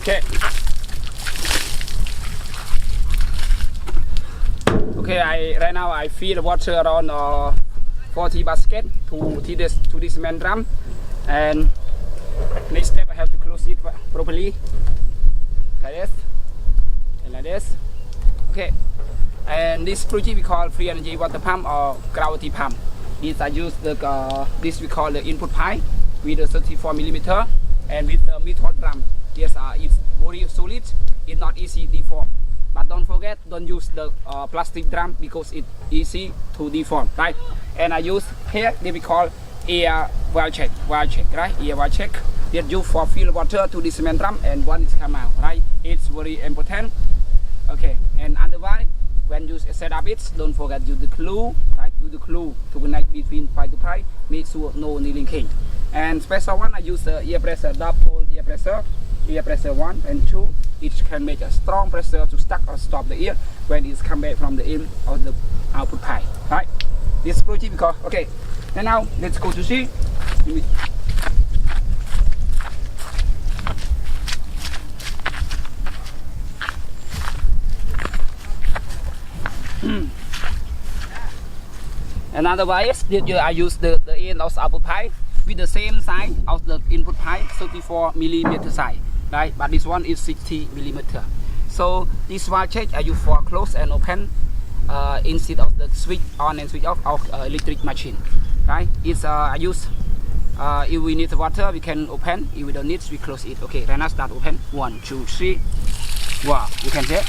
Okay. Okay, right now I fill the water around 40 basket to this main drum, and next step I have to close it properly like this and like this. Okay, and this project we call free energy water pump or gravity pump. This I use this we call the input pipe with a 34 millimeter and with the metal drum. Yes, it's very solid. It's not easy to deform. But don't forget, don't use the plastic drum because it's easy to deform, right? And I use here, they we call air well check, right? Air well check. They use for fill water to the cement drum and one is come out, right? It's very important. Okay, and otherwise, when you set up it, don't forget use the glue, right? Use the glue to connect between pipe to pipe. Make sure no linkage. And special one, I use the air pressure, double air pressure 1 and 2. It can make a strong pressure to stuck or stop the air when it's come back from the in of the output pipe, right? This project because okay. And now let's go to see. Another way is that I use the end of the output pipe with the same size of the input pipe, 34 millimeter size, right? But this one is 60 millimeter. So this valve check I use for close and open instead of the switch on and switch off of electric machine, right? It's I use if we need the water we can open. If we don't need we close it. Okay, right now start open. 1, 2, 3. Wow, you can see.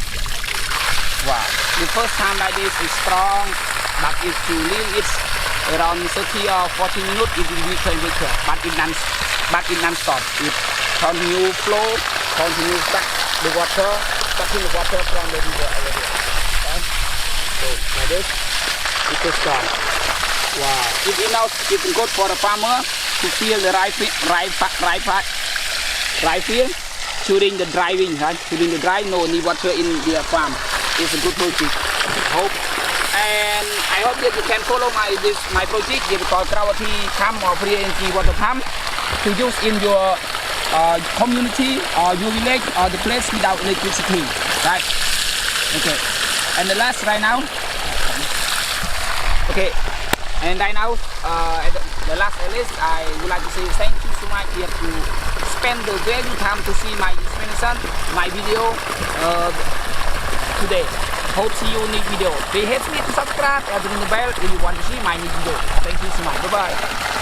Wow, the first time like this is strong, but if you leave it around 30 or 40 minutes it will weaker and weaker, but it non-stop. It continue flow, continue sucking the water from the river over here. Okay? So like this, it is strong. Wow, it's good for the farmer to feel the right field during the driving, right? During the drive, no need water in the farm. It's a good project. Hope. And I hope that you can follow my project called gravity pump or free energy water pump to use in your community or your village or the place without electricity, right? Okay. And the last right now. Okay. And right now, the last at least, I would like to say thank you so much here to spend the value time to see my explanation, my video today. Hope see you in the video. Please hit me to subscribe and ring the bell if you want to see my new video. Thank you so much. Bye bye.